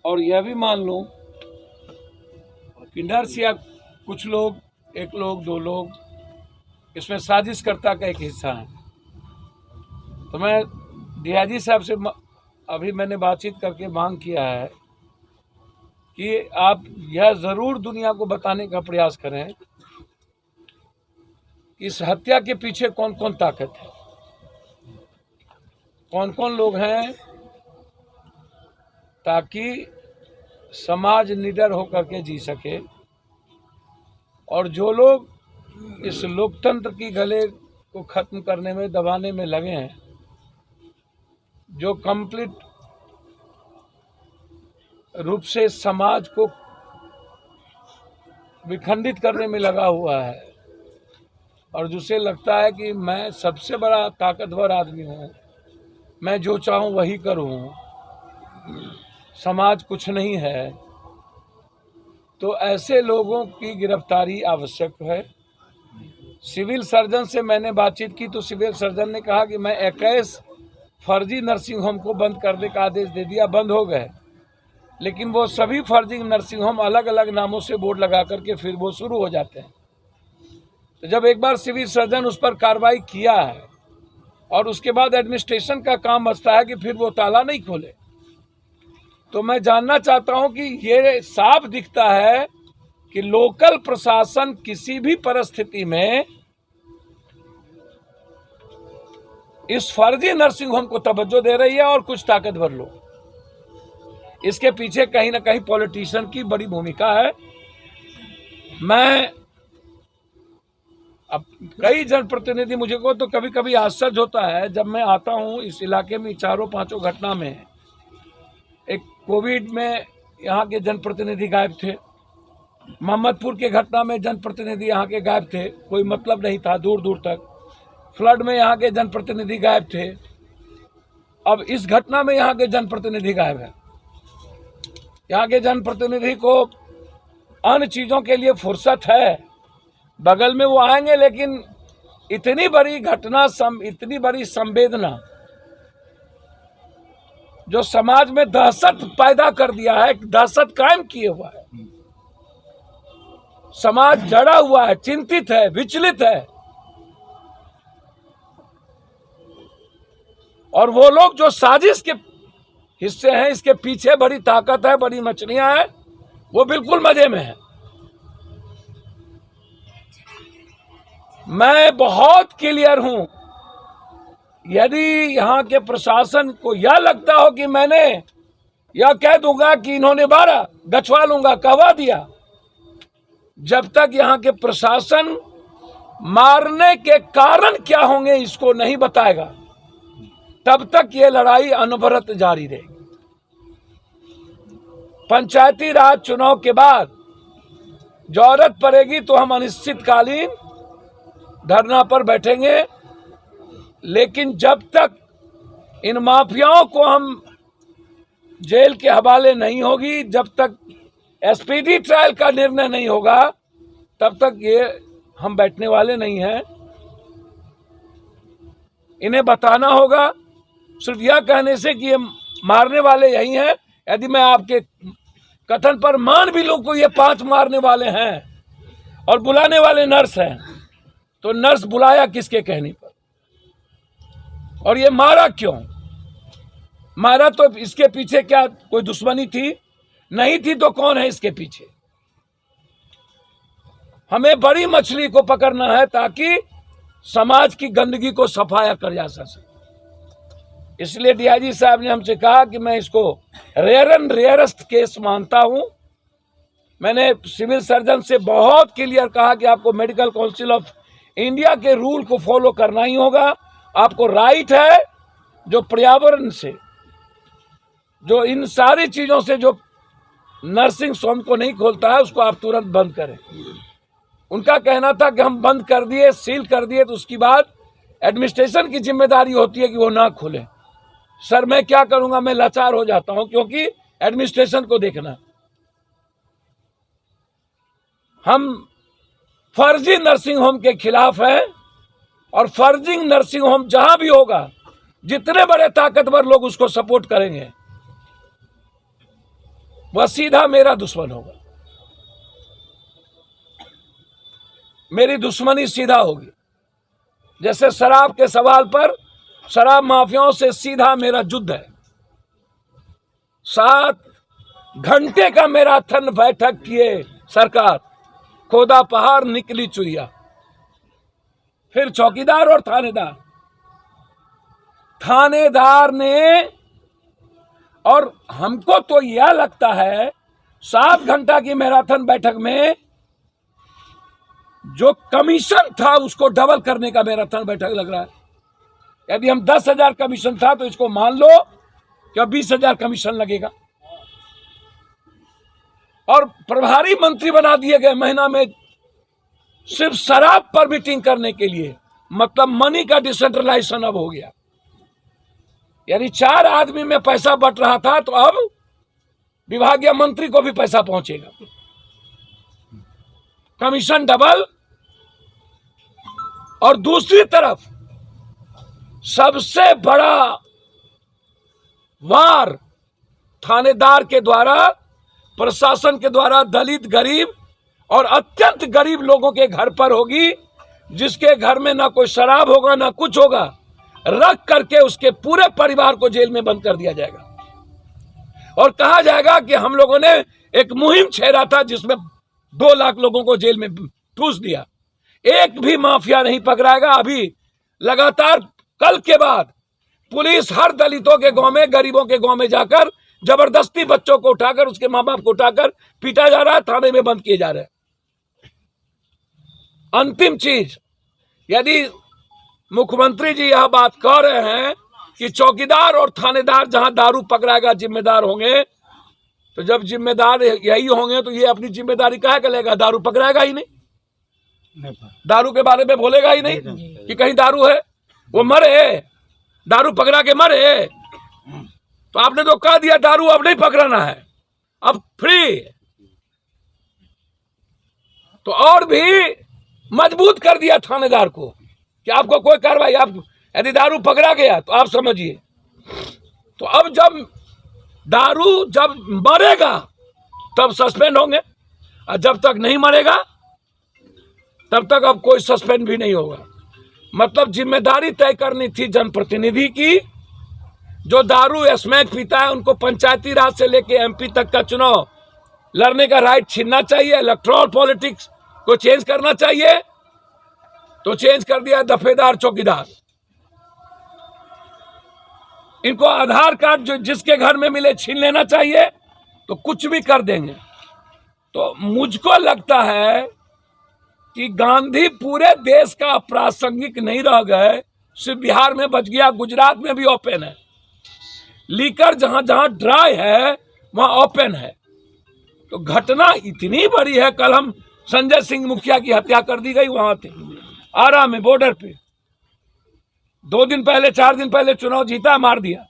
और यह भी मान लूं कि नर्स या कुछ लोग, एक लोग, दो लोग इसमें साजिशकर्ता का एक हिस्सा है, तो मैं डीआईजी साहब से अभी मैंने बातचीत करके मांग किया है कि आप यह ज़रूर दुनिया को बताने का प्रयास करें कि इस हत्या के पीछे कौन कौन ताकत है, कौन कौन लोग हैं, ताकि समाज निडर होकर के जी सके। और जो लोग इस लोकतंत्र की गले को खत्म करने में, दबाने में लगे हैं, जो कंप्लीट रूप से समाज को विखंडित करने में लगा हुआ है और जिसे लगता है कि मैं सबसे बड़ा ताकतवर आदमी हूँ, मैं जो चाहूँ वही करूँ, समाज कुछ नहीं है, तो ऐसे लोगों की गिरफ्तारी आवश्यक है। सिविल सर्जन से मैंने बातचीत की तो सिविल सर्जन ने कहा कि मैं 21 फर्जी नर्सिंग होम को बंद करने का आदेश दे दिया, बंद हो गए, लेकिन वो सभी फर्जी नर्सिंग होम अलग अलग नामों से बोर्ड लगा करके फिर वो शुरू हो जाते हैं। तो जब एक बार सिविल सर्जन उस पर कार्रवाई किया है और उसके बाद एडमिनिस्ट्रेशन का काम बचता है कि फिर वो ताला नहीं खोले, तो मैं जानना चाहता हूं कि ये साफ दिखता है कि लोकल प्रशासन किसी भी परिस्थिति में इस फर्जी नर्सिंग होम को तवज्जो दे रही है और कुछ ताकतवर लोग, इसके पीछे कहीं ना कहीं पॉलिटिशियन की बड़ी भूमिका है। मैं अब कई जनप्रतिनिधि, मुझे को तो कभी कभी आश्चर्य होता है जब मैं आता हूं इस इलाके में, चारों पांचों घटना में, एक कोविड में यहाँ के जनप्रतिनिधि गायब थे, मोहम्मदपुर के घटना में जनप्रतिनिधि यहाँ के गायब थे, कोई मतलब नहीं था दूर दूर तक, फ्लड में यहाँ के जनप्रतिनिधि गायब थे, अब इस घटना में यहाँ के जनप्रतिनिधि गायब है। यहाँ के जनप्रतिनिधि को अन्य चीजों के लिए फुर्सत है, बगल में वो आएंगे, लेकिन इतनी बड़ी घटना, इतनी बड़ी संवेदना जो समाज में दहशत पैदा कर दिया है, दहशत कायम किए हुआ है, समाज जड़ा हुआ है, चिंतित है, विचलित है, और वो लोग जो साजिश के हिस्से हैं, इसके पीछे बड़ी ताकत है, बड़ी मछलियां हैं, वो बिल्कुल मजे में है। मैं बहुत क्लियर हूं, यदि यहाँ के प्रशासन को यह लगता हो कि मैंने यह कह दूंगा कि इन्होंने 12 गछवा लूंगा, कहवा दिया, जब तक यहाँ के प्रशासन मारने के कारण क्या होंगे इसको नहीं बताएगा, तब तक ये लड़ाई अनवरत जारी रहेगी। पंचायती राज चुनाव के बाद जरूरत पड़ेगी तो हम अनिश्चितकालीन धरना पर बैठेंगे, लेकिन जब तक इन माफियाओं को हम जेल के हवाले नहीं होगी, जब तक एसपीडी ट्रायल का निर्णय नहीं होगा, तब तक ये हम बैठने वाले नहीं हैं। इन्हें बताना होगा, सिर्फ यह कहने से कि ये मारने वाले यही हैं, यदि मैं आपके कथन पर मान भी लूं कि ये 5 मारने वाले हैं और बुलाने वाले नर्स हैं, तो नर्स बुलाया किसके कहने पर, और ये मारा क्यों? मारा तो इसके पीछे क्या कोई दुश्मनी थी? नहीं थी तो कौन है इसके पीछे? हमें बड़ी मछली को पकड़ना है ताकि समाज की गंदगी को सफाया कर जा सके। इसलिए डीआईजी साहब ने हमसे कहा कि मैं इसको रेयर एंड रेयरेस्ट केस मानता हूं। मैंने सिविल सर्जन से बहुत क्लियर कहा कि आपको मेडिकल काउंसिल ऑफ इंडिया के रूल को फॉलो करना ही होगा। आपको राइट है, जो पर्यावरण से, जो इन सारी चीजों से जो नर्सिंग होम को नहीं खोलता है, उसको आप तुरंत बंद करें। उनका कहना था कि हम बंद कर दिए, सील कर दिए, तो उसके बाद एडमिनिस्ट्रेशन की जिम्मेदारी होती है कि वो ना खोले। सर मैं क्या करूंगा, मैं लाचार हो जाता हूं, क्योंकि एडमिनिस्ट्रेशन को देखना। हम फर्जी नर्सिंग होम के खिलाफ हैं, और फर्जी नर्सिंग होम जहां भी होगा, जितने बड़े ताकतवर लोग उसको सपोर्ट करेंगे। वह सीधा मेरा दुश्मन होगा, मेरी दुश्मनी सीधा होगी। जैसे शराब के सवाल पर शराब माफियाओं से सीधा मेरा युद्ध है। 7 घंटे का मैराथन बैठक किए सरकार, खोदा पहाड़ निकली चुइया, फिर चौकीदार और थानेदार ने, और हमको तो यह लगता है 7 घंटा की मैराथन बैठक में जो कमीशन था उसको डबल करने का मैराथन बैठक लग रहा है। यदि हम 10,000 कमीशन था तो इसको मान लो कि 20,000 कमीशन लगेगा। और प्रभारी मंत्री बना दिए गए महीना में सिर्फ शराब पर मीटिंग करने के लिए। मतलब मनी का डिसेंट्रलाइजेशन अब हो गया। यानी 4 आदमी में पैसा बट रहा था तो अब विभागीय मंत्री को भी पैसा पहुंचेगा, कमीशन डबल। और दूसरी तरफ सबसे बड़ा वार थानेदार के द्वारा, प्रशासन के द्वारा दलित, गरीब और अत्यंत गरीब लोगों के घर पर होगी, जिसके घर में ना कोई शराब होगा ना कुछ होगा, रख करके उसके पूरे परिवार को जेल में बंद कर दिया जाएगा। और कहा जाएगा कि हम लोगों ने एक मुहिम छेड़ा था जिसमें 2 लाख लोगों को जेल में ठूस दिया। एक भी माफिया नहीं पकड़ाएगा। अभी लगातार कल के बाद पुलिस हर दलितों के गांव में, गरीबों के गांव में जाकर जबरदस्ती बच्चों को उठाकर, उसके माँ बाप को उठाकर पीटा जा रहा है, थाने में बंद किए जा रहे हैं। अंतिम चीज, यदि मुख्यमंत्री जी यह बात कह रहे हैं कि चौकीदार और थानेदार जहां दारू पकड़ाएगा जिम्मेदार होंगे, तो जब जिम्मेदार यही होंगे तो ये अपनी जिम्मेदारी काहे करेगा? दारू पकड़ाएगा ही नहीं, दारू के बारे में बोलेगा ही नहीं कि कहीं दारू है। वो मरे, दारू पकड़ा के मरे, तो आपने तो कह दिया दारू अब नहीं पकड़ाना है, अब फ्री। तो और भी मजबूत कर दिया थानेदार को कि आपको कोई कार्रवाई, आप यदि दारू पकड़ा गया तो आप समझिए। तो अब जब मरेगा तब सस्पेंड होंगे, और जब तक नहीं मरेगा तब तक अब कोई सस्पेंड भी नहीं होगा। मतलब जिम्मेदारी तय करनी थी जनप्रतिनिधि की। जो दारू स्मैक पीता है उनको पंचायती राज से लेके एमपी तक का चुनाव लड़ने का राइट छीनना चाहिए। इलेक्टोरल पॉलिटिक्स को चेंज करना चाहिए, तो चेंज कर दिया दफेदार चौकीदार। इनको आधार कार्ड जो जिसके घर में मिले छीन लेना चाहिए, तो कुछ भी कर देंगे। तो मुझको लगता है कि गांधी पूरे देश का अप्रासंगिक नहीं रह गए, सिर्फ बिहार में बच गया। गुजरात में भी ओपन है, लीकर जहां जहां ड्राई है वहां ओपन है। तो घटना इतनी बड़ी है, कल हम संजय सिंह मुखिया की हत्या कर दी गई, वहां थे आरा में बॉर्डर पे। 2 दिन पहले 4 दिन पहले चुनाव जीता, मार दिया।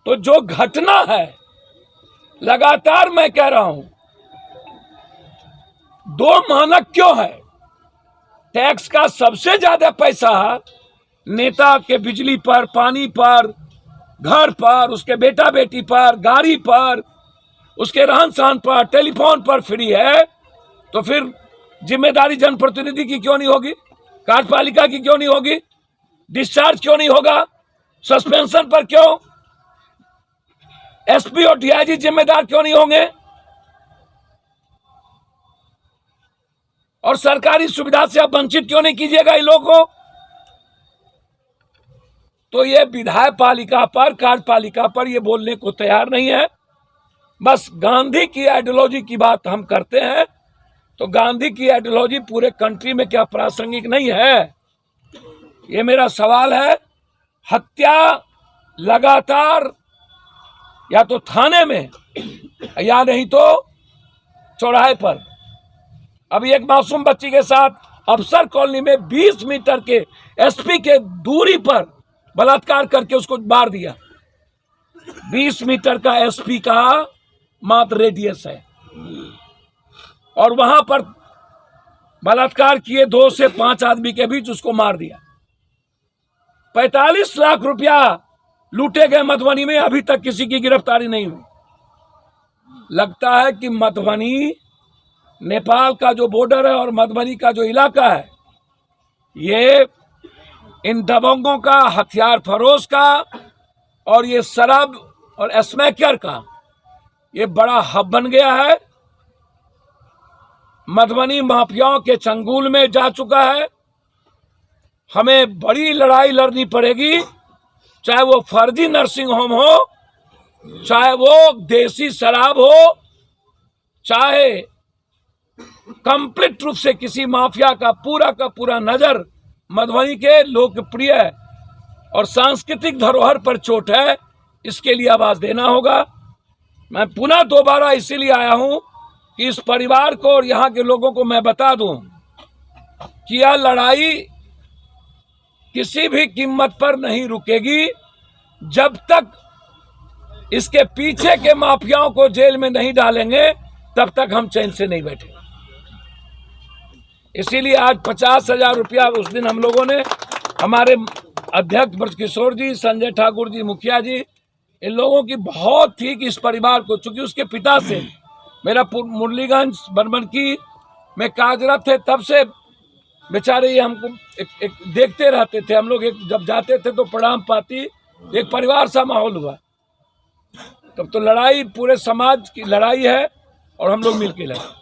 तो जो घटना है, लगातार मैं कह रहा हूं, 2 मानक क्यों है? टैक्स का सबसे ज्यादा पैसा नेता के बिजली पर, पानी पर, घर पर, उसके बेटा बेटी पर, गाड़ी पर, उसके रहन सहन पर, टेलीफोन पर फ्री है। तो फिर जिम्मेदारी जनप्रतिनिधि की क्यों नहीं होगी? कार्यपालिका की क्यों नहीं होगी? डिस्चार्ज क्यों नहीं होगा? सस्पेंशन पर क्यों? एसपी और डीआईजी जिम्मेदार क्यों नहीं होंगे? और सरकारी सुविधा से आप वंचित क्यों नहीं कीजिएगा इन लोगों को? तो ये विधायक पालिका पर, कार्यपालिका पर ये बोलने को तैयार नहीं है। बस गांधी की आइडियोलॉजी की बात हम करते हैं, तो गांधी की आइडियोलॉजी पूरे कंट्री में क्या प्रासंगिक नहीं है? ये मेरा सवाल है। हत्या लगातार या तो थाने में या नहीं तो चौराहे पर। अभी एक मासूम बच्ची के साथ अफसर कॉलोनी में 20 मीटर के एसपी के दूरी पर बलात्कार करके उसको मार दिया। 20 मीटर का एसपी का मात्र रेडियस है, और वहां पर बलात्कार किए 2 से 5 आदमी के बीच उसको मार दिया। 45 लाख रुपया लूटे गए मधुबनी में, अभी तक किसी की गिरफ्तारी नहीं हुई। लगता है कि मधुबनी नेपाल का जो बॉर्डर है और मधुबनी का जो इलाका है, ये इन दबंगों का, हथियार फरोश का और ये शराब और स्मैकर का ये बड़ा हब बन गया है। मधुबनी माफियाओं के चंगुल में जा चुका है। हमें बड़ी लड़ाई लड़नी पड़ेगी, चाहे वो फर्जी नर्सिंग होम हो, चाहे वो देसी शराब हो, चाहे कंप्लीट रूप से किसी माफिया का पूरा नजर मधुबनी के लोकप्रिय और सांस्कृतिक धरोहर पर चोट है। इसके लिए आवाज देना होगा। मैं पुनः दोबारा इसीलिए आया हूं कि इस परिवार को और यहाँ के लोगों को मैं बता दूं कि यह लड़ाई किसी भी कीमत पर नहीं रुकेगी जब तक इसके पीछे के माफियाओं को जेल में नहीं डालेंगे, तब तक हम चैन से नहीं बैठेंगे। इसीलिए आज 50,000 रुपया उस दिन हम लोगों ने, हमारे अध्यक्ष ब्रजकिशोर जी, संजय ठाकुर जी, मुखिया जी, इन लोगों की बहुत थी कि इस परिवार को, चूंकि उसके पिता से मेरा मुरलीगंज बनमनकी में कार्यरत थे, तब से बेचारे ये हमको एक देखते रहते थे। हम लोग जब जाते थे तो प्रणाम पाती, एक परिवार सा माहौल हुआ। तब तो लड़ाई पूरे समाज की लड़ाई है और हम लोग मिलकर लड़े।